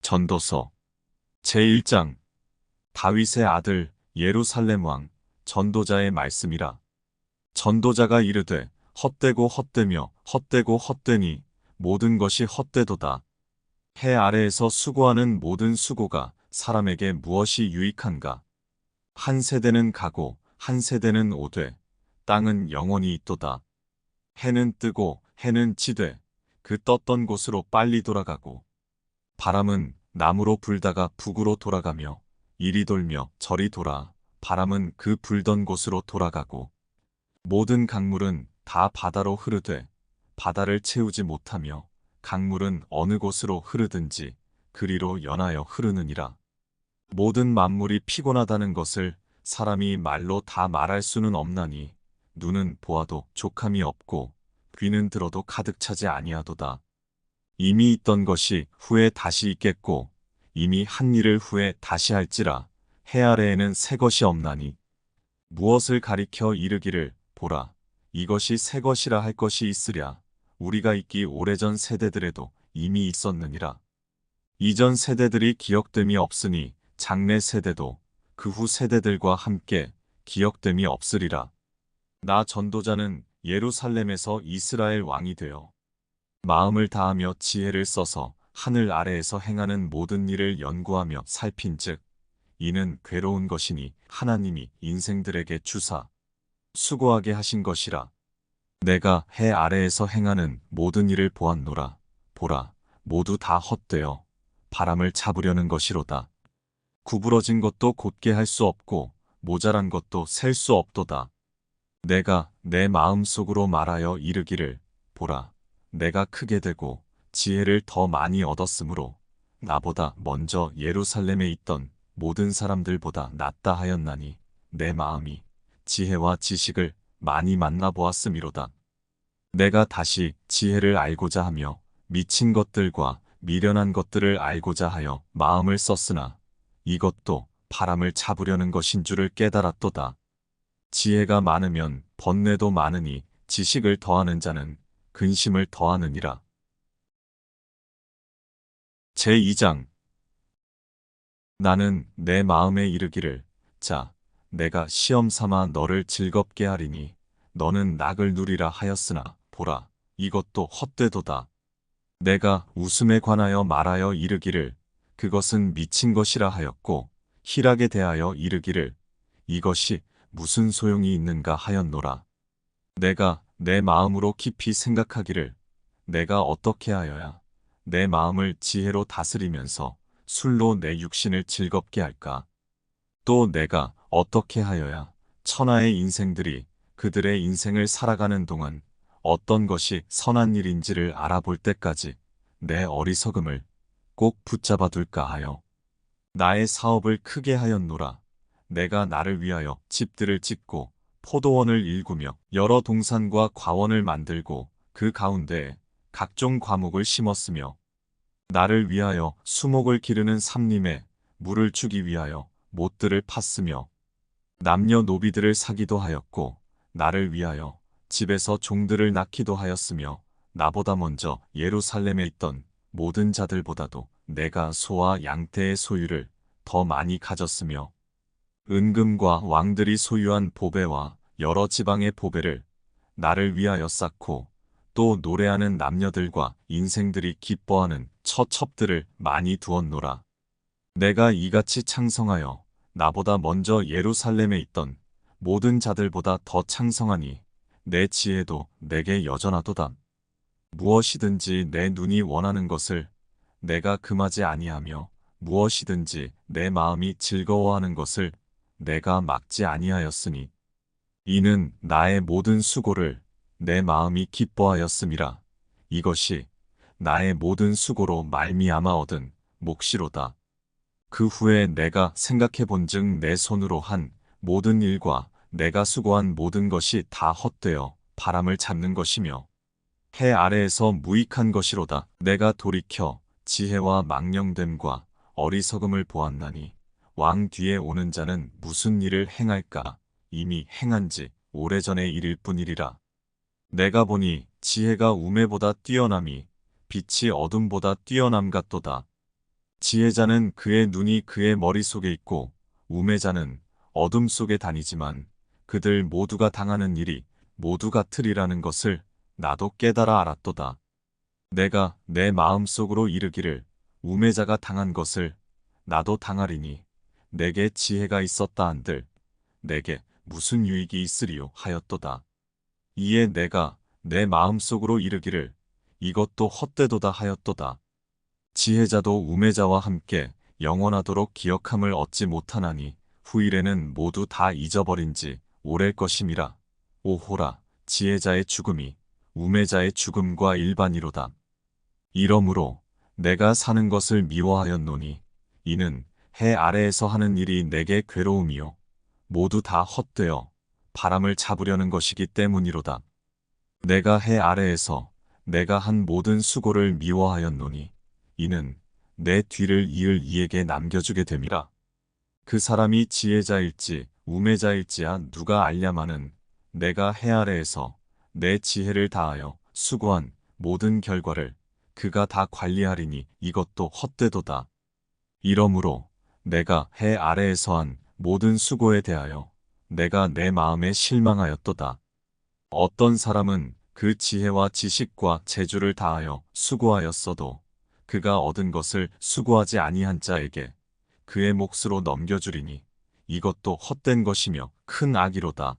전도서 제1장 다윗의 아들 예루살렘 왕 전도자의 말씀이라. 전도자가 이르되 헛되고 헛되며 헛되고 헛되니 모든 것이 헛되도다. 해 아래에서 수고하는 모든 수고가 사람에게 무엇이 유익한가? 한 세대는 가고 한 세대는 오되 땅은 영원히 있도다. 해는 뜨고 해는 지되 그 떴던 곳으로 빨리 돌아가고 바람은 남으로 불다가 북으로 돌아가며 이리 돌며 저리 돌아 바람은 그 불던 곳으로 돌아가고 모든 강물은 다 바다로 흐르되 바다를 채우지 못하며 강물은 어느 곳으로 흐르든지 그리로 연하여 흐르느니라. 모든 만물이 피곤하다는 것을 사람이 말로 다 말할 수는 없나니 눈은 보아도 족함이 없고 귀는 들어도 가득 차지 아니하도다. 이미 있던 것이 후에 다시 있겠고 이미 한 일을 후에 다시 할지라. 해 아래에는 새 것이 없나니 무엇을 가리켜 이르기를 보라 이것이 새 것이라 할 것이 있으랴. 우리가 있기 오래전 세대들에도 이미 있었느니라. 이전 세대들이 기억됨이 없으니 장래 세대도 그 후 세대들과 함께 기억됨이 없으리라. 나 전도자는 예루살렘에서 이스라엘 왕이 되어 마음을 다하며 지혜를 써서 하늘 아래에서 행하는 모든 일을 연구하며 살핀즉 이는 괴로운 것이니 하나님이 인생들에게 주사 수고하게 하신 것이라. 내가 해 아래에서 행하는 모든 일을 보았노라. 보라 모두 다 헛되어 바람을 잡으려는 것이로다. 구부러진 것도 곧게 할 수 없고 모자란 것도 셀 수 없도다. 내가 내 마음속으로 말하여 이르기를 보라 내가 크게 되고 지혜를 더 많이 얻었으므로 나보다 먼저 예루살렘에 있던 모든 사람들보다 낫다 하였나니 내 마음이 지혜와 지식을 많이 만나보았음이로다. 내가 다시 지혜를 알고자 하며 미친 것들과 미련한 것들을 알고자 하여 마음을 썼으나 이것도 바람을 잡으려는 것인 줄을 깨달았도다. 지혜가 많으면 번뇌도 많으니 지식을 더하는 자는 근심을 더하느니라. 제2장 나는 내 마음에 이르기를 자 내가 시험 삼아 너를 즐겁게 하리니 너는 낙을 누리라 하였으나 보라 이것도 헛되도다. 내가 웃음에 관하여 말하여 이르기를 그것은 미친 것이라 하였고 희락에 대하여 이르기를 이것이 무슨 소용이 있는가 하였노라. 내가 내 마음으로 깊이 생각하기를 내가 어떻게 하여야 내 마음을 지혜로 다스리면서 술로 내 육신을 즐겁게 할까? 또 내가 어떻게 하여야 천하의 인생들이 그들의 인생을 살아가는 동안 어떤 것이 선한 일인지를 알아볼 때까지 내 어리석음을 꼭 붙잡아 둘까 하여 나의 사업을 크게 하였노라. 내가 나를 위하여 집들을 짓고 포도원을 일구며 여러 동산과 과원을 만들고 그 가운데에 각종 과목을 심었으며 나를 위하여 수목을 기르는 삼림에 물을 주기 위하여 못들을 팠으며 남녀 노비들을 사기도 하였고 나를 위하여 집에서 종들을 낳기도 하였으며 나보다 먼저 예루살렘에 있던 모든 자들보다도 내가 소와 양떼의 소유를 더 많이 가졌으며 은금과 왕들이 소유한 보배와 여러 지방의 보배를 나를 위하여 쌓고 또 노래하는 남녀들과 인생들이 기뻐하는 처첩들을 많이 두었노라. 내가 이같이 창성하여 나보다 먼저 예루살렘에 있던 모든 자들보다 더 창성하니 내 지혜도 내게 여전하도다. 무엇이든지 내 눈이 원하는 것을 내가 금하지 아니하며 무엇이든지 내 마음이 즐거워하는 것을 내가 막지 아니하였으니 이는 나의 모든 수고를 내 마음이 기뻐하였음이라. 이것이 나의 모든 수고로 말미암아 얻은 몫이로다. 그 후에 내가 생각해 본즉 내 손으로 한 모든 일과 내가 수고한 모든 것이 다 헛되어 바람을 잡는 것이며 해 아래에서 무익한 것이로다. 내가 돌이켜 지혜와 망령됨과 어리석음을 보았나니 왕 뒤에 오는 자는 무슨 일을 행할까? 이미 행한 지 오래전의 일일 뿐이리라. 내가 보니 지혜가 우매보다 뛰어남이 빛이 어둠보다 뛰어남 같도다. 지혜자는 그의 눈이 그의 머릿속에 있고 우매자는 어둠 속에 다니지만 그들 모두가 당하는 일이 모두 같으리라는 것을 나도 깨달아 알았도다. 내가 내 마음속으로 이르기를 우매자가 당한 것을 나도 당하리니 내게 지혜가 있었다 한들 내게 무슨 유익이 있으리요 하였도다. 이에 내가 내 마음속으로 이르기를 이것도 헛되도다 하였도다. 지혜자도 우매자와 함께 영원하도록 기억함을 얻지 못하나니 후일에는 모두 다 잊어버린 지 오랠 것임이라. 오호라 지혜자의 죽음이 우매자의 죽음과 일반이로다. 이러므로 내가 사는 것을 미워하였노니 이는 해 아래에서 하는 일이 내게 괴로움이요 모두 다 헛되어 바람을 잡으려는 것이기 때문이로다. 내가 해 아래에서 내가 한 모든 수고를 미워하였노니 이는 내 뒤를 이을 이에게 남겨주게 됨이라. 그 사람이 지혜자일지 우매자일지야 누가 알랴마는 내가 해 아래에서 내 지혜를 다하여 수고한 모든 결과를 그가 다 관리하리니 이것도 헛되도다. 이러므로 내가 해 아래에서 한 모든 수고에 대하여 내가 내 마음에 실망하였도다. 어떤 사람은 그 지혜와 지식과 재주를 다하여 수고하였어도 그가 얻은 것을 수고하지 아니한 자에게 그의 몫으로 넘겨주리니 이것도 헛된 것이며 큰 악이로다.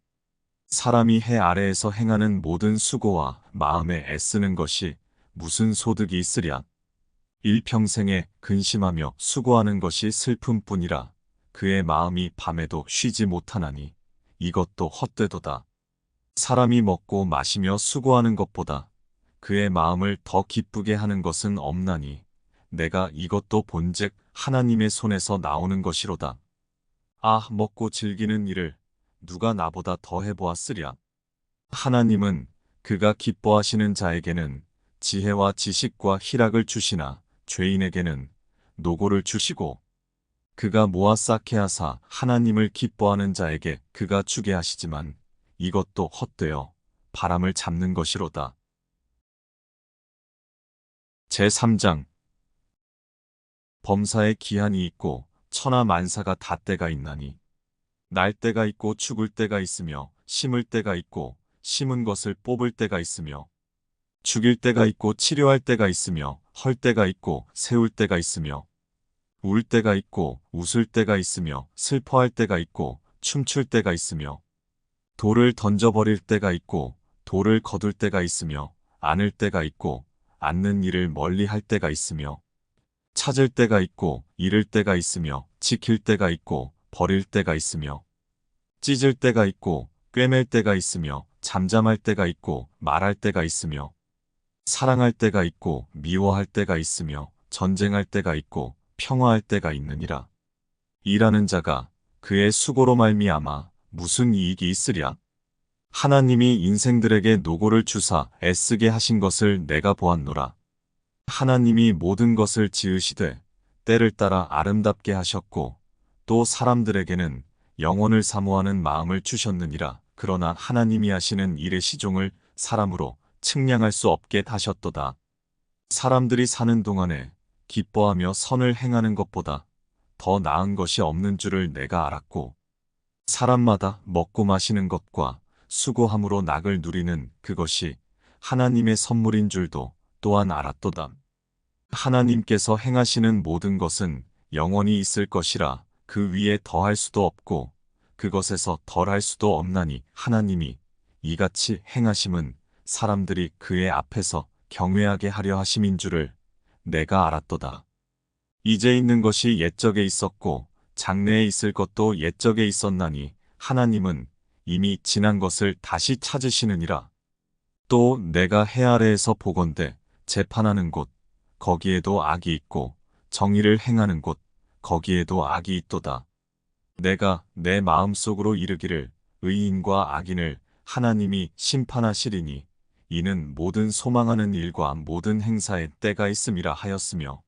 사람이 해 아래에서 행하는 모든 수고와 마음에 애쓰는 것이 무슨 소득이 있으랴. 일평생에 근심하며 수고하는 것이 슬픔뿐이라 그의 마음이 밤에도 쉬지 못하나니 이것도 헛되도다. 사람이 먹고 마시며 수고하는 것보다 그의 마음을 더 기쁘게 하는 것은 없나니 내가 이것도 본즉 하나님의 손에서 나오는 것이로다. 아, 먹고 즐기는 일을 누가 나보다 더 해보았으랴. 하나님은 그가 기뻐하시는 자에게는 지혜와 지식과 희락을 주시나 죄인에게는 노고를 주시고 그가 모아 쌓게 하사 하나님을 기뻐하는 자에게 그가 주게 하시지만 이것도 헛되어 바람을 잡는 것이로다. 제3장 범사에 기한이 있고 천하 만사가 다 때가 있나니 날 때가 있고 죽을 때가 있으며 심을 때가 있고 심은 것을 뽑을 때가 있으며 죽일 때가 있고 치료할 때가 있으며 헐 때가 있고 세울 때가 있으며 울 때가 있고 웃을 때가 있으며 슬퍼할 때가 있고 춤출 때가 있으며 돌을 던져버릴 때가 있고 돌을 거둘 때가 있으며 안을 때가 있고 앉는 일을 멀리 할 때가 있으며 찾을 때가 있고 잃을 때가 있으며 지킬 때가 있고 버릴 때가 있으며 찢을 때가 있고 꿰맬 때가 있으며 잠잠할 때가 있고 말할 때가 있으며 사랑할 때가 있고 미워할 때가 있으며 전쟁할 때가 있고 평화할 때가 있느니라. 일하는 자가 그의 수고로 말미암아 무슨 이익이 있으랴? 하나님이 인생들에게 노고를 주사 애쓰게 하신 것을 내가 보았노라. 하나님이 모든 것을 지으시되 때를 따라 아름답게 하셨고 또 사람들에게는 영혼을 사모하는 마음을 주셨느니라. 그러나 하나님이 하시는 일의 시종을 사람으로 측량할 수 없게 하셨도다. 사람들이 사는 동안에 기뻐하며 선을 행하는 것보다 더 나은 것이 없는 줄을 내가 알았고 사람마다 먹고 마시는 것과 수고함으로 낙을 누리는 그것이 하나님의 선물인 줄도 또한 알았도다. 하나님께서 행하시는 모든 것은 영원히 있을 것이라 그 위에 더할 수도 없고 그것에서 덜할 수도 없나니 하나님이 이같이 행하심은 사람들이 그의 앞에서 경외하게 하려 하심인 줄을 내가 알았도다. 이제 있는 것이 옛적에 있었고 장래에 있을 것도 옛적에 있었나니 하나님은 이미 지난 것을 다시 찾으시느니라. 또 내가 해 아래에서 보건대 재판하는 곳 거기에도 악이 있고 정의를 행하는 곳 거기에도 악이 있도다. 내가 내 마음속으로 이르기를 의인과 악인을 하나님이 심판하시리니 이는 모든 소망하는 일과 모든 행사에 때가 있음이라 하였으며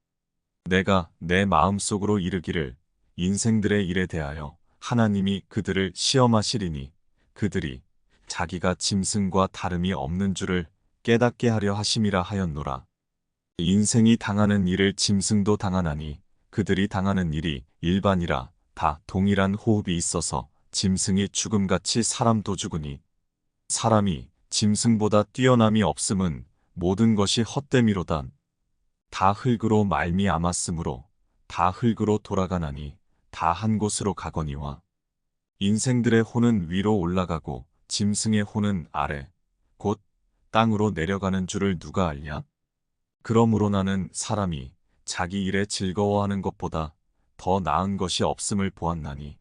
내가 내 마음속으로 이르기를 인생들의 일에 대하여 하나님이 그들을 시험하시리니 그들이 자기가 짐승과 다름이 없는 줄을 깨닫게 하려 하심이라 하였노라. 인생이 당하는 일을 짐승도 당하나니 그들이 당하는 일이 일반이라 다 동일한 호흡이 있어서 짐승이 죽음같이 사람도 죽으니 사람이 짐승보다 뛰어남이 없음은 모든 것이 헛됨이로다. 다 흙으로 말미암았으므로 다 흙으로 돌아가나니 다 한 곳으로 가거니와 인생들의 혼은 위로 올라가고 짐승의 혼은 아래 곧 땅으로 내려가는 줄을 누가 알랴? 그러므로 나는 사람이 자기 일에 즐거워하는 것보다 더 나은 것이 없음을 보았나니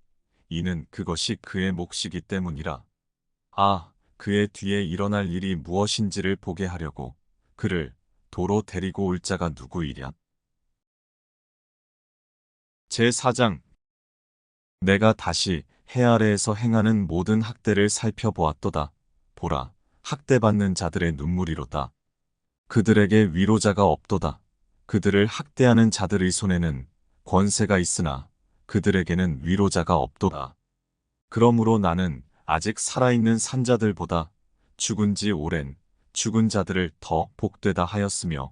이는 그것이 그의 몫이기 때문이라. 아, 그의 뒤에 일어날 일이 무엇인지를 보게 하려고 그를 도로 데리고 올 자가 누구이랴? 제4장 내가 다시 해 아래에서 행하는 모든 학대를 살펴보았도다. 보라, 학대받는 자들의 눈물이로다. 그들에게 위로자가 없도다. 그들을 학대하는 자들의 손에는 권세가 있으나 그들에게는 위로자가 없도다. 그러므로 나는 아직 살아있는 산자들보다 죽은 지 오랜 죽은 자들을 더 복되다 하였으며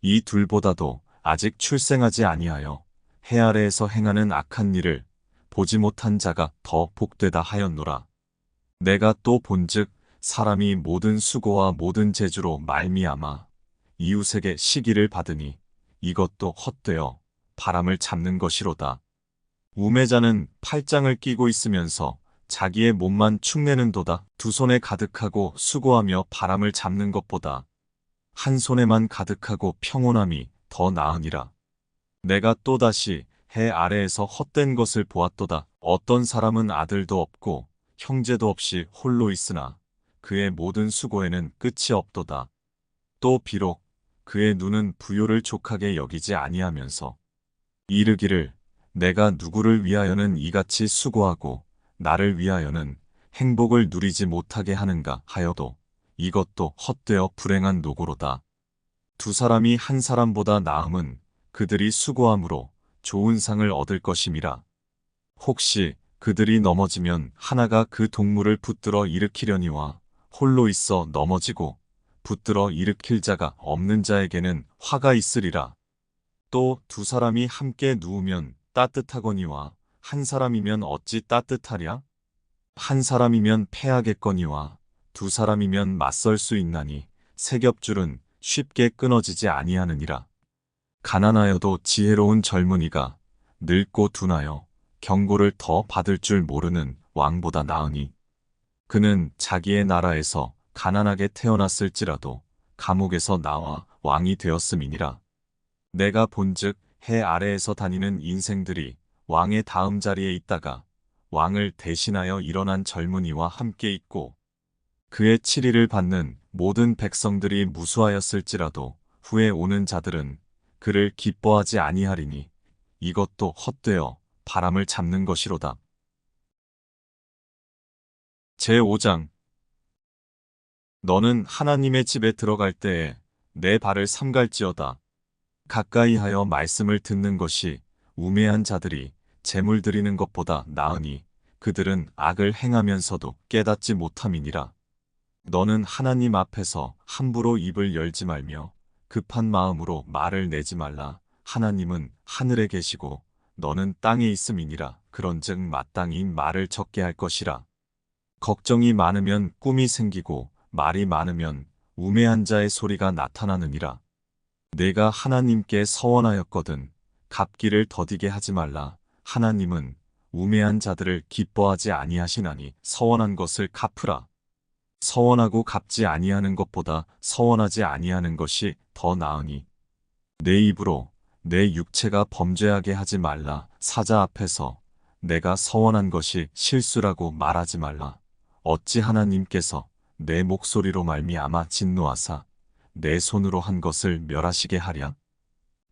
이 둘보다도 아직 출생하지 아니하여 해 아래에서 행하는 악한 일을 보지 못한 자가 더 복되다 하였노라. 내가 또 본즉 사람이 모든 수고와 모든 재주로 말미암아 이웃에게 시기를 받으니 이것도 헛되어 바람을 잡는 것이로다. 우매자는 팔짱을 끼고 있으면서 자기의 몸만 축내는도다. 두 손에 가득하고 수고하며 바람을 잡는 것보다 한 손에만 가득하고 평온함이 더 나으니라. 내가 또다시 해 아래에서 헛된 것을 보았도다. 어떤 사람은 아들도 없고 형제도 없이 홀로 있으나 그의 모든 수고에는 끝이 없도다. 또 비록 그의 눈은 부요를 족하게 여기지 아니하면서 이르기를 내가 누구를 위하여는 이같이 수고하고 나를 위하여는 행복을 누리지 못하게 하는가 하여도 이것도 헛되어 불행한 노고로다. 두 사람이 한 사람보다 나음은 그들이 수고함으로 좋은 상을 얻을 것임이라. 혹시 그들이 넘어지면 하나가 그 동물을 붙들어 일으키려니와 홀로 있어 넘어지고 붙들어 일으킬 자가 없는 자에게는 화가 있으리라. 또 두 사람이 함께 누우면 따뜻하거니와 한 사람이면 어찌 따뜻하랴? 한 사람이면 패하겠거니와 두 사람이면 맞설 수 있나니 세 겹줄은 쉽게 끊어지지 아니하느니라. 가난하여도 지혜로운 젊은이가 늙고 둔하여 경고를 더 받을 줄 모르는 왕보다 나으니 그는 자기의 나라에서 가난하게 태어났을지라도 감옥에서 나와 왕이 되었음이니라. 내가 본즉 해 아래에서 다니는 인생들이 왕의 다음 자리에 있다가 왕을 대신하여 일어난 젊은이와 함께 있고 그의 치리를 받는 모든 백성들이 무수하였을지라도 후에 오는 자들은 그를 기뻐하지 아니하리니 이것도 헛되어 바람을 잡는 것이로다. 제5장 너는 하나님의 집에 들어갈 때에 내 발을 삼갈지어다. 가까이 하여 말씀을 듣는 것이 우매한 자들이 재물 드리는 것보다 나으니 그들은 악을 행하면서도 깨닫지 못함이니라. 너는 하나님 앞에서 함부로 입을 열지 말며 급한 마음으로 말을 내지 말라. 하나님은 하늘에 계시고 너는 땅에 있음이니라. 그런즉 마땅히 말을 적게 할 것이라. 걱정이 많으면 꿈이 생기고 말이 많으면 우매한 자의 소리가 나타나느니라. 내가 하나님께 서원하였거든 갚기를 더디게 하지 말라. 하나님은 우매한 자들을 기뻐하지 아니하시나니 서원한 것을 갚으라. 서원하고 갚지 아니하는 것보다 서원하지 아니하는 것이 더 나으니 내 입으로 내 육체가 범죄하게 하지 말라. 사자 앞에서 내가 서원한 것이 실수라고 말하지 말라. 어찌 하나님께서 내 목소리로 말미암아 진노하사 내 손으로 한 것을 멸하시게 하랴?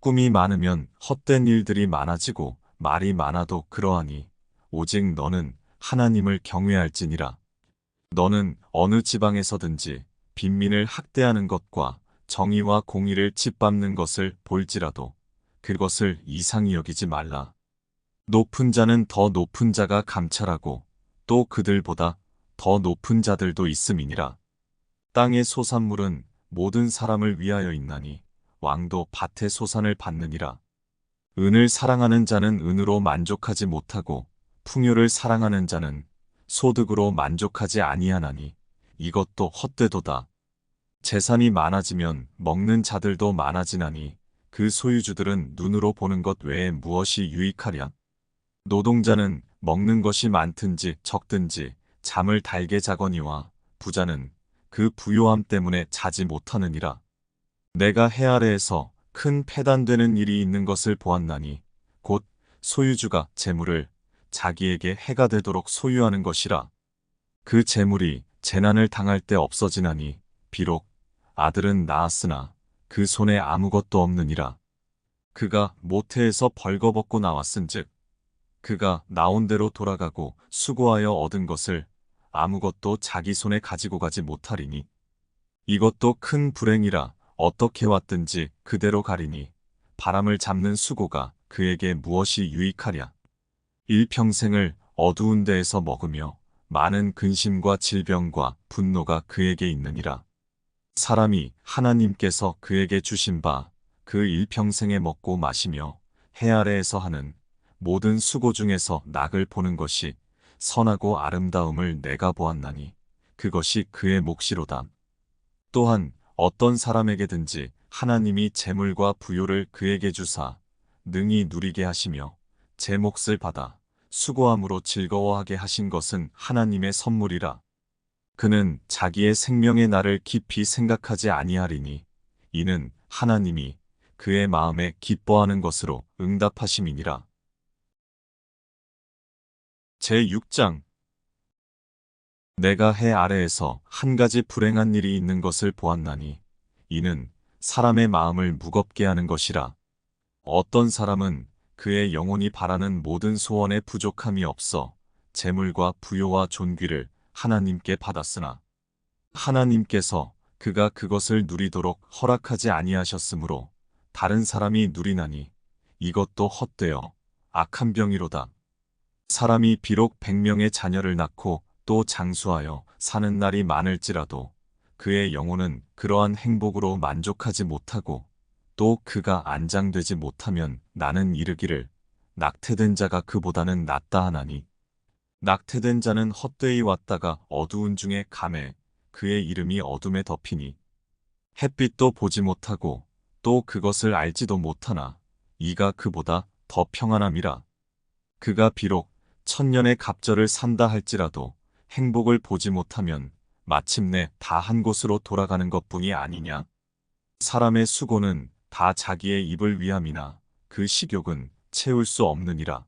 꿈이 많으면 헛된 일들이 많아지고 말이 많아도 그러하니 오직 너는 하나님을 경외할지니라. 너는 어느 지방에서든지 빈민을 학대하는 것과 정의와 공의를 짓밟는 것을 볼지라도 그것을 이상히 여기지 말라. 높은 자는 더 높은 자가 감찰하고 또 그들보다 더 높은 자들도 있음이니라. 땅의 소산물은 모든 사람을 위하여 있나니 왕도 밭의 소산을 받느니라. 은을 사랑하는 자는 은으로 만족하지 못하고 풍요를 사랑하는 자는 소득으로 만족하지 아니하나니 이것도 헛되도다. 재산이 많아지면 먹는 자들도 많아지나니 그 소유주들은 눈으로 보는 것 외에 무엇이 유익하랴? 노동자는 먹는 것이 많든지 적든지 잠을 달게 자거니와 부자는 그 부요함 때문에 자지 못하느니라. 내가 해 아래에서 큰 패단되는 일이 있는 것을 보았나니 곧 소유주가 재물을 자기에게 해가 되도록 소유하는 것이라. 그 재물이 재난을 당할 때 없어지나니 비록 아들은 낳았으나 그 손에 아무것도 없느니라. 그가 모태에서 벌거벗고 나왔은즉 그가 나온 대로 돌아가고 수고하여 얻은 것을 아무것도 자기 손에 가지고 가지 못하리니 이것도 큰 불행이라. 어떻게 왔든지 그대로 가리니 바람을 잡는 수고가 그에게 무엇이 유익하랴. 일평생을 어두운 데에서 먹으며 많은 근심과 질병과 분노가 그에게 있느니라. 사람이 하나님께서 그에게 주신 바 그 일평생에 먹고 마시며 해 아래에서 하는 모든 수고 중에서 낙을 보는 것이 선하고 아름다움을 내가 보았나니 그것이 그의 몫이로다. 또한 어떤 사람에게든지 하나님이 재물과 부요를 그에게 주사 능히 누리게 하시며 제 몫을 받아 수고함으로 즐거워하게 하신 것은 하나님의 선물이라. 그는 자기의 생명의 날을 깊이 생각하지 아니하리니 이는 하나님이 그의 마음에 기뻐하는 것으로 응답하심이니라. 제6장 내가 해 아래에서 한 가지 불행한 일이 있는 것을 보았나니 이는 사람의 마음을 무겁게 하는 것이라. 어떤 사람은 그의 영혼이 바라는 모든 소원에 부족함이 없어 재물과 부요와 존귀를 하나님께 받았으나 하나님께서 그가 그것을 누리도록 허락하지 아니하셨으므로 다른 사람이 누리나니 이것도 헛되어 악한 병이로다. 사람이 비록 100명의 자녀를 낳고 또 장수하여 사는 날이 많을지라도 그의 영혼은 그러한 행복으로 만족하지 못하고 또 그가 안장되지 못하면 나는 이르기를 낙태된 자가 그보다는 낫다 하나니 낙태된 자는 헛되이 왔다가 어두운 중에 감해 그의 이름이 어둠에 덮이니 햇빛도 보지 못하고 또 그것을 알지도 못하나 이가 그보다 더 평안함이라. 그가 비록 1000년의 갑절을 산다 할지라도 행복을 보지 못하면 마침내 다 한 곳으로 돌아가는 것뿐이 아니냐. 사람의 수고는 다 자기의 입을 위함이나 그 식욕은 채울 수 없느니라.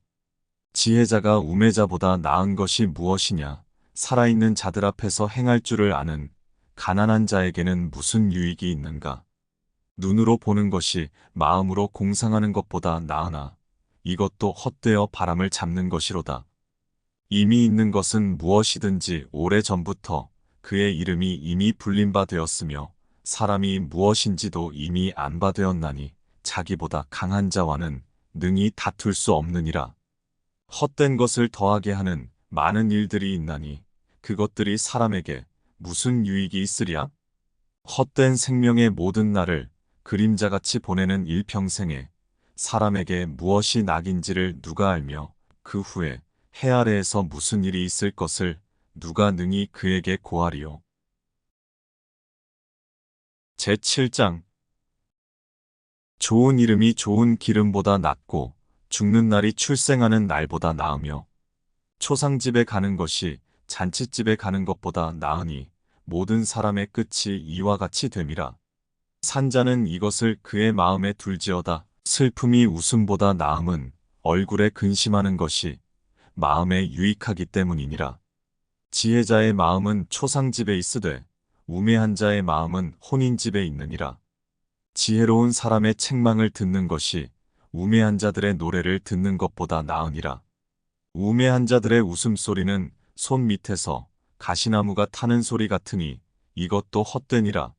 지혜자가 우매자보다 나은 것이 무엇이냐. 살아있는 자들 앞에서 행할 줄을 아는 가난한 자에게는 무슨 유익이 있는가. 눈으로 보는 것이 마음으로 공상하는 것보다 나으나 이것도 헛되어 바람을 잡는 것이로다. 이미 있는 것은 무엇이든지 오래전부터 그의 이름이 이미 불린 바 되었으며 사람이 무엇인지도 이미 안 바 되었나니 자기보다 강한 자와는 능히 다툴 수 없느니라. 헛된 것을 더하게 하는 많은 일들이 있나니 그것들이 사람에게 무슨 유익이 있으랴? 헛된 생명의 모든 날을 그림자같이 보내는 일평생에 사람에게 무엇이 낙인지를 누가 알며 그 후에 해 아래에서 무슨 일이 있을 것을 누가 능히 그에게 고하리요. 제7장 좋은 이름이 좋은 기름보다 낫고 죽는 날이 출생하는 날보다 나으며 초상집에 가는 것이 잔치집에 가는 것보다 나으니 모든 사람의 끝이 이와 같이 됨이라. 산자는 이것을 그의 마음에 둘지어다. 슬픔이 웃음보다 나음은 얼굴에 근심하는 것이 마음에 유익하기 때문이니라. 지혜자의 마음은 초상집에 있으되 우매한 자의 마음은 혼인집에 있느니라. 지혜로운 사람의 책망을 듣는 것이 우매한 자들의 노래를 듣는 것보다 나으니라. 우매한 자들의 웃음소리는 손 밑에서 가시나무가 타는 소리 같으니 이것도 헛되니라.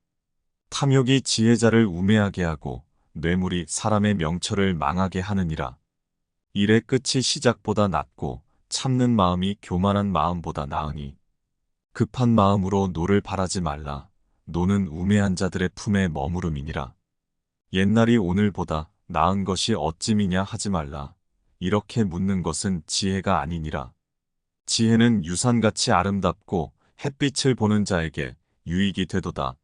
탐욕이 지혜자를 우매하게 하고 뇌물이 사람의 명철을 망하게 하느니라. 일의 끝이 시작보다 낫고 참는 마음이 교만한 마음보다 나으니 급한 마음으로 노를 바라지 말라. 노는 우매한 자들의 품에 머무름이니라. 옛날이 오늘보다 나은 것이 어찌미냐 하지 말라. 이렇게 묻는 것은 지혜가 아니니라. 지혜는 유산같이 아름답고 햇빛을 보는 자에게 유익이 되도다.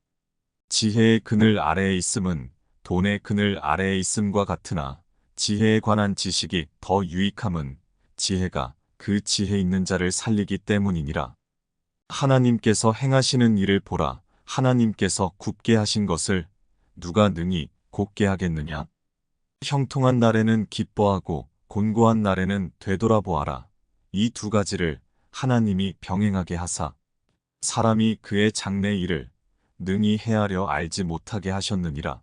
지혜의 그늘 아래에 있음은 돈의 그늘 아래에 있음과 같으나 지혜에 관한 지식이 더 유익함은 지혜가 그 지혜 있는 자를 살리기 때문이니라. 하나님께서 행하시는 일을 보라. 하나님께서 굽게 하신 것을 누가 능히 곧게 하겠느냐? 형통한 날에는 기뻐하고 곤고한 날에는 되돌아보아라. 이 두 가지를 하나님이 병행하게 하사 사람이 그의 장래 일을 능히 헤아려 알지 못하게 하셨느니라.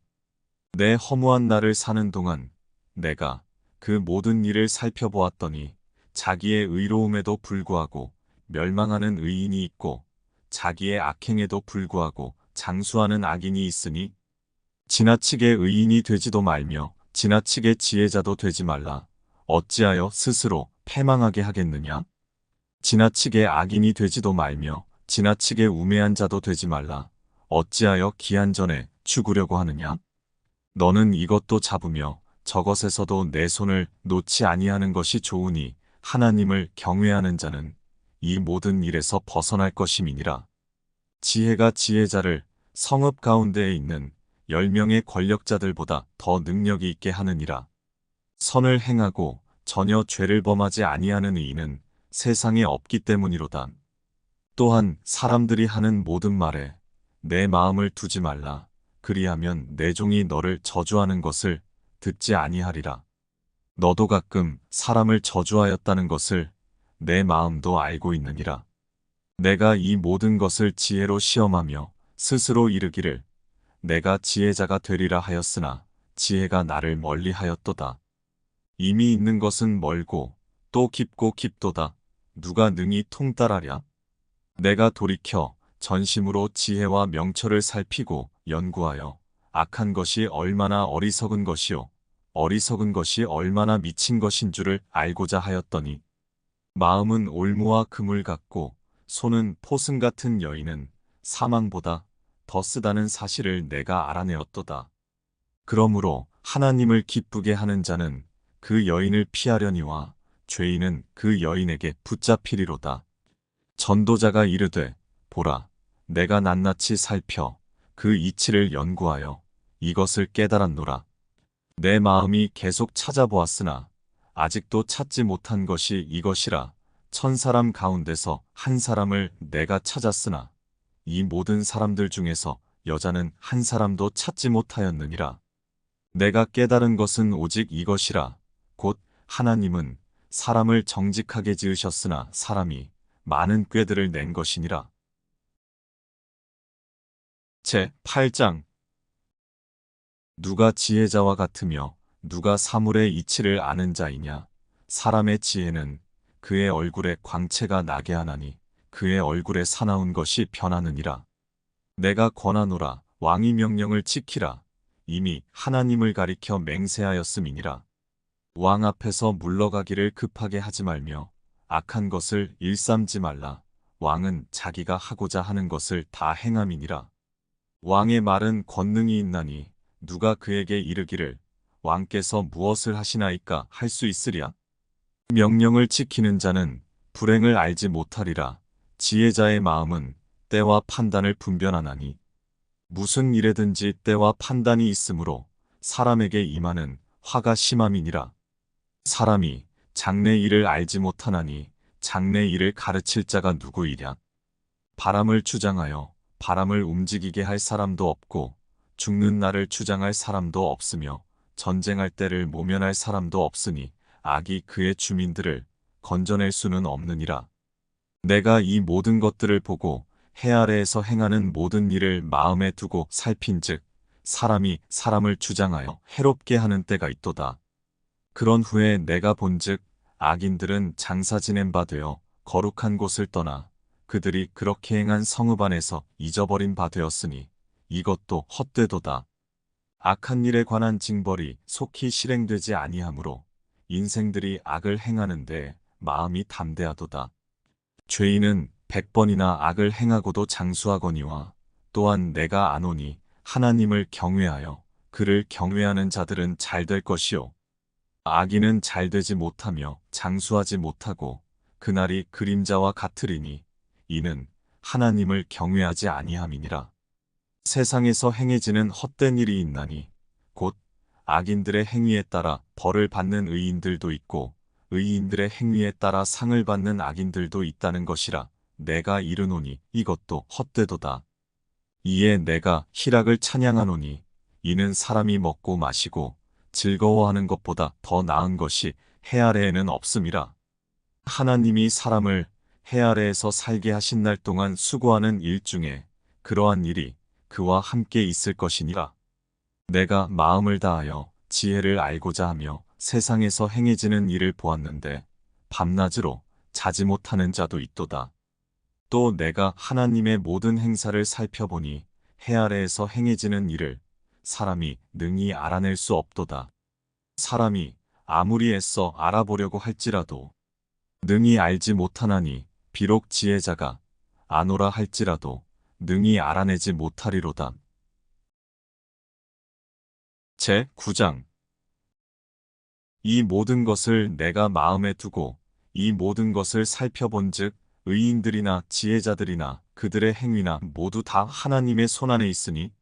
내 허무한 날을 사는 동안 내가 그 모든 일을 살펴보았더니 자기의 의로움에도 불구하고 멸망하는 의인이 있고 자기의 악행에도 불구하고 장수하는 악인이 있으니 지나치게 의인이 되지도 말며 지나치게 지혜자도 되지 말라. 어찌하여 스스로 패망하게 하겠느냐? 지나치게 악인이 되지도 말며 지나치게 우매한 자도 되지 말라. 어찌하여 기한 전에 죽으려고 하느냐? 너는 이것도 잡으며 저것에서도 내 손을 놓지 아니하는 것이 좋으니 하나님을 경외하는 자는 이 모든 일에서 벗어날 것임이니라. 지혜가 지혜자를 성읍 가운데에 있는 10명의 권력자들보다 더 능력이 있게 하느니라. 선을 행하고 전혀 죄를 범하지 아니하는 의인은 세상에 없기 때문이로다. 또한 사람들이 하는 모든 말에 내 마음을 두지 말라. 그리하면 내 종이 너를 저주하는 것을 듣지 아니하리라. 너도 가끔 사람을 저주하였다는 것을 내 마음도 알고 있느니라. 내가 이 모든 것을 지혜로 시험하며 스스로 이르기를 내가 지혜자가 되리라 하였으나 지혜가 나를 멀리하였도다. 이미 있는 것은 멀고 또 깊고 깊도다. 누가 능히 통달하랴? 내가 돌이켜 전심으로 지혜와 명철을 살피고 연구하여 악한 것이 얼마나 어리석은 것이요 어리석은 것이 얼마나 미친 것인 줄을 알고자 하였더니 마음은 올무와 그물 같고 손은 포승 같은 여인은 사망보다 더 쓰다는 사실을 내가 알아내었도다. 그러므로 하나님을 기쁘게 하는 자는 그 여인을 피하려니와 죄인은 그 여인에게 붙잡히리로다. 전도자가 이르되 보라 내가 낱낱이 살펴 그 이치를 연구하여 이것을 깨달았노라. 내 마음이 계속 찾아보았으나 아직도 찾지 못한 것이 이것이라. 1000사람 가운데서 한 사람을 내가 찾았으나 이 모든 사람들 중에서 여자는 한 사람도 찾지 못하였느니라. 내가 깨달은 것은 오직 이것이라. 곧 하나님은 사람을 정직하게 지으셨으나 사람이 많은 꾀들을 낸 것이니라. 제8장 누가 지혜자와 같으며 누가 사물의 이치를 아는 자이냐? 사람의 지혜는 그의 얼굴에 광채가 나게 하나니 그의 얼굴에 사나운 것이 변하느니라. 내가 권하노라. 왕이 명령을 지키라. 이미 하나님을 가리켜 맹세하였음이니라. 왕 앞에서 물러가기를 급하게 하지 말며 악한 것을 일삼지 말라. 왕은 자기가 하고자 하는 것을 다 행함이니라. 왕의 말은 권능이 있나니 누가 그에게 이르기를 왕께서 무엇을 하시나이까 할 수 있으랴? 명령을 지키는 자는 불행을 알지 못하리라. 지혜자의 마음은 때와 판단을 분별하나니 무슨 일에든지 때와 판단이 있으므로 사람에게 임하는 화가 심함이니라. 사람이 장래 일을 알지 못하나니 장래 일을 가르칠 자가 누구이랴? 바람을 주장하여 바람을 움직이게 할 사람도 없고 죽는 날을 주장할 사람도 없으며 전쟁할 때를 모면할 사람도 없으니 악이 그의 주민들을 건져낼 수는 없느니라. 내가 이 모든 것들을 보고 해 아래에서 행하는 모든 일을 마음에 두고 살핀즉 사람이 사람을 주장하여 해롭게 하는 때가 있도다. 그런 후에 내가 본즉 악인들은 장사 지낸 바 되어 거룩한 곳을 떠나 그들이 그렇게 행한 성읍 안에서 잊어버린 바 되었으니 이것도 헛되도다. 악한 일에 관한 징벌이 속히 실행되지 아니하므로 인생들이 악을 행하는데 마음이 담대하도다. 죄인은 100번이나 악을 행하고도 장수하거니와 또한 내가 아노니 하나님을 경외하여 그를 경외하는 자들은 잘 될 것이요. 악인은 잘 되지 못하며 장수하지 못하고 그날이 그림자와 같으리니 이는 하나님을 경외하지 아니함이니라. 세상에서 행해지는 헛된 일이 있나니 곧 악인들의 행위에 따라 벌을 받는 의인들도 있고 의인들의 행위에 따라 상을 받는 악인들도 있다는 것이라. 내가 이르노니 이것도 헛되도다. 이에 내가 희락을 찬양하노니 이는 사람이 먹고 마시고 즐거워하는 것보다 더 나은 것이 해 아래에는 없음이라. 하나님이 사람을 해 아래에서 살게 하신 날 동안 수고하는 일 중에 그러한 일이 그와 함께 있을 것이니라. 내가 마음을 다하여 지혜를 알고자 하며 세상에서 행해지는 일을 보았는데 밤낮으로 자지 못하는 자도 있도다. 또 내가 하나님의 모든 행사를 살펴보니 해 아래에서 행해지는 일을 사람이 능히 알아낼 수 없도다. 사람이 아무리 애써 알아보려고 할지라도 능히 알지 못하나니 비록 지혜자가 아노라 할지라도 능히 알아내지 못하리로다. 제9장 이 모든 것을 내가 마음에 두고 이 모든 것을 살펴본즉 의인들이나 지혜자들이나 그들의 행위나 모두 다 하나님의 손안에 있으니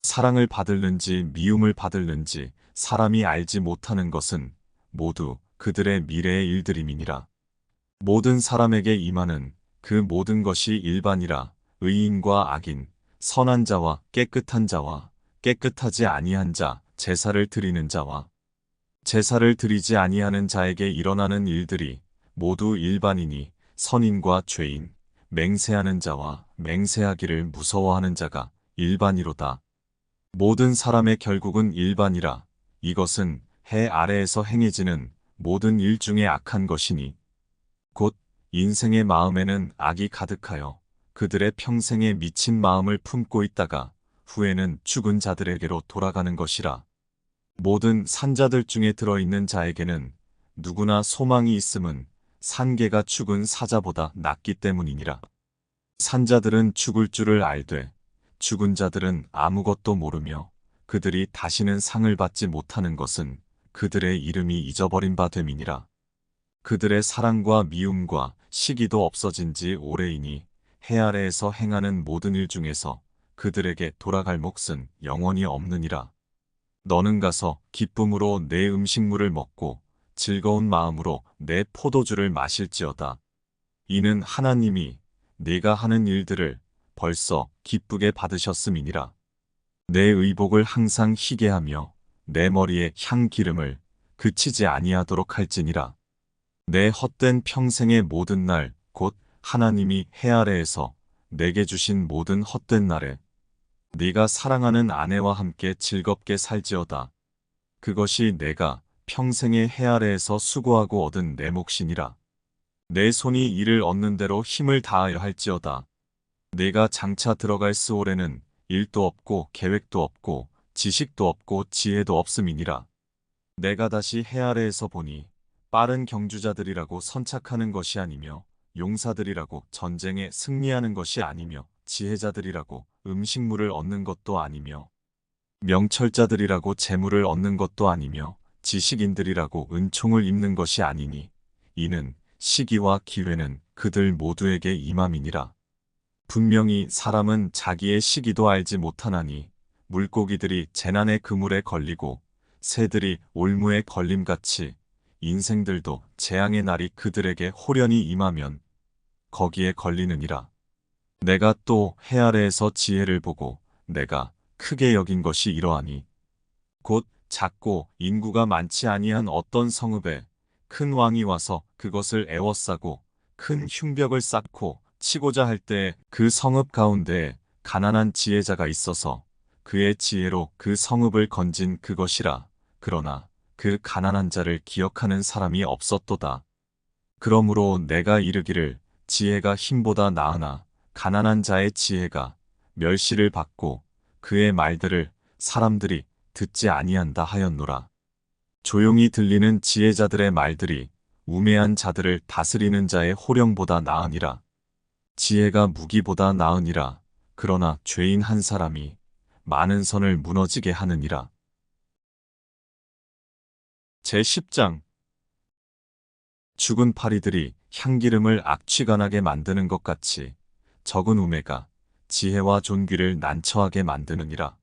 사랑을 받을는지 미움을 받을는지 사람이 알지 못하는 것은 모두 그들의 미래의 일들임이니라. 모든 사람에게 임하는 그 모든 것이 일반이라. 의인과 악인, 선한 자와 깨끗한 자와 깨끗하지 아니한 자, 제사를 드리는 자와 제사를 드리지 아니하는 자에게 일어나는 일들이 모두 일반이니 선인과 죄인, 맹세하는 자와 맹세하기를 무서워하는 자가 일반이로다. 모든 사람의 결국은 일반이라. 이것은 해 아래에서 행해지는 모든 일 중에 악한 것이니 곧 인생의 마음에는 악이 가득하여 그들의 평생에 미친 마음을 품고 있다가 후에는 죽은 자들에게로 돌아가는 것이라. 모든 산자들 중에 들어있는 자에게는 누구나 소망이 있음은 산개가 죽은 사자보다 낫기 때문이니라. 산자들은 죽을 줄을 알되 죽은 자들은 아무것도 모르며 그들이 다시는 상을 받지 못하는 것은 그들의 이름이 잊어버린 바 됨이니라. 그들의 사랑과 미움과 시기도 없어진 지 오래이니 해 아래에서 행하는 모든 일 중에서 그들에게 돌아갈 몫은 영원히 없느니라. 너는 가서 기쁨으로 내 음식물을 먹고 즐거운 마음으로 내 포도주를 마실지어다. 이는 하나님이 네가 하는 일들을 벌써 기쁘게 받으셨음이니라. 내 의복을 항상 희게 하며 내 머리에 향기름을 그치지 아니하도록 할지니라. 내 헛된 평생의 모든 날 곧 하나님이 해 아래에서 내게 주신 모든 헛된 날에 네가 사랑하는 아내와 함께 즐겁게 살지어다. 그것이 내가 평생의 해 아래에서 수고하고 얻은 내 몫이니라. 내 손이 이를 얻는 대로 힘을 다하여 할지어다. 내가 장차 들어갈 스올에는 일도 없고 계획도 없고 지식도 없고 지혜도 없음이니라. 내가 다시 해 아래에서 보니 빠른 경주자들이라고 선착하는 것이 아니며 용사들이라고 전쟁에 승리하는 것이 아니며 지혜자들이라고 음식물을 얻는 것도 아니며 명철자들이라고 재물을 얻는 것도 아니며 지식인들이라고 은총을 입는 것이 아니니 이는 시기와 기회는 그들 모두에게 임함이니라. 분명히 사람은 자기의 시기도 알지 못하나니 물고기들이 재난의 그물에 걸리고 새들이 올무에 걸림같이 인생들도 재앙의 날이 그들에게 호련히 임하면 거기에 걸리느니라. 내가 또 해 아래에서 지혜를 보고 내가 크게 여긴 것이 이러하니 곧 작고 인구가 많지 아니한 어떤 성읍에 큰 왕이 와서 그것을 애워싸고 큰 흉벽을 쌓고 치고자 할 때에 그 성읍 가운데에 가난한 지혜자가 있어서 그의 지혜로 그 성읍을 건진 그것이라. 그러나 그 가난한 자를 기억하는 사람이 없었도다. 그러므로 내가 이르기를 지혜가 힘보다 나으나 가난한 자의 지혜가 멸시를 받고 그의 말들을 사람들이 듣지 아니한다 하였노라. 조용히 들리는 지혜자들의 말들이 우매한 자들을 다스리는 자의 호령보다 나으니라. 지혜가 무기보다 나으니라. 그러나 죄인 한 사람이 많은 선을 무너지게 하느니라. 제10장 죽은 파리들이 향기름을 악취간하게 만드는 것 같이 적은 우매가 지혜와 존귀를 난처하게 만드느니라.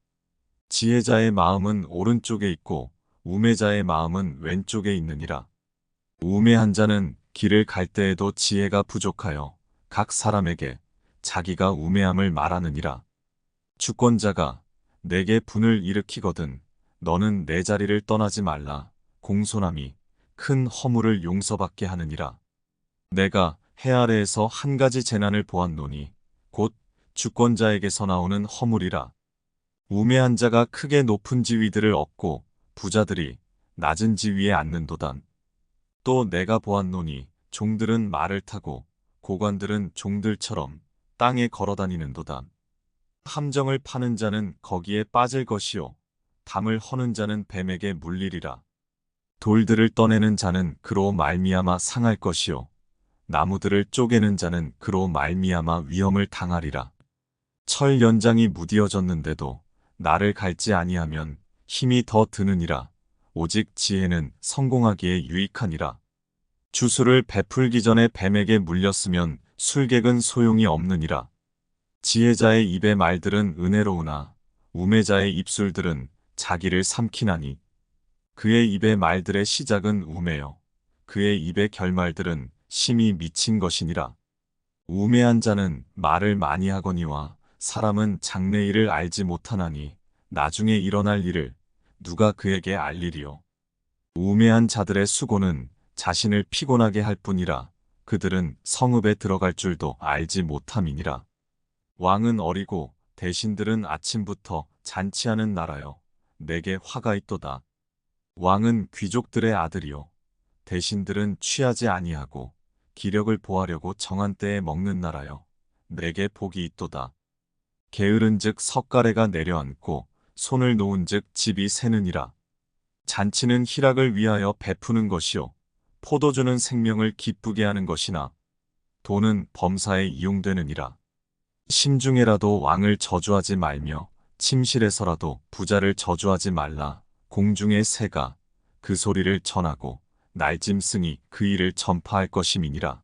지혜자의 마음은 오른쪽에 있고 우매자의 마음은 왼쪽에 있느니라. 우매한 자는 길을 갈 때에도 지혜가 부족하여 각 사람에게 자기가 우매함을 말하느니라. 주권자가 내게 분을 일으키거든 너는 내 자리를 떠나지 말라. 공손함이 큰 허물을 용서받게 하느니라. 내가 해 아래에서 한 가지 재난을 보았노니 곧 주권자에게서 나오는 허물이라. 우매한 자가 크게 높은 지위들을 얻고 부자들이 낮은 지위에 앉는도다. 또 내가 보았노니 종들은 말을 타고 고관들은 종들처럼 땅에 걸어다니는도다. 함정을 파는 자는 거기에 빠질 것이요 담을 허는 자는 뱀에게 물리리라. 돌들을 떠내는 자는 그로 말미암아 상할 것이요 나무들을 쪼개는 자는 그로 말미암아 위험을 당하리라. 철 연장이 무디어졌는데도 나를 갈지 아니하면 힘이 더 드느니라. 오직 지혜는 성공하기에 유익하니라. 주술을 베풀기 전에 뱀에게 물렸으면 술객은 소용이 없느니라. 지혜자의 입의 말들은 은혜로우나 우매자의 입술들은 자기를 삼키나니 그의 입의 말들의 시작은 우매요 그의 입의 결말들은 심히 미친 것이니라. 우매한 자는 말을 많이 하거니와 사람은 장래일을 알지 못하나니 나중에 일어날 일을 누가 그에게 알리리요. 우매한 자들의 수고는 자신을 피곤하게 할 뿐이라 그들은 성읍에 들어갈 줄도 알지 못함이니라. 왕은 어리고 대신들은 아침부터 잔치하는 나라여 내게 화가 있도다. 왕은 귀족들의 아들이요 대신들은 취하지 아니하고 기력을 보하려고 정한 때에 먹는 나라여 내게 복이 있도다. 게으른즉 석가래가 내려앉고 손을 놓은즉 집이 새느니라. 잔치는 희락을 위하여 베푸는 것이요 포도주는 생명을 기쁘게 하는 것이나 돈은 범사에 이용되느니라. 심중에라도 왕을 저주하지 말며 침실에서라도 부자를 저주하지 말라. 공중의 새가 그 소리를 전하고 날짐승이 그 일을 전파할 것임이니라.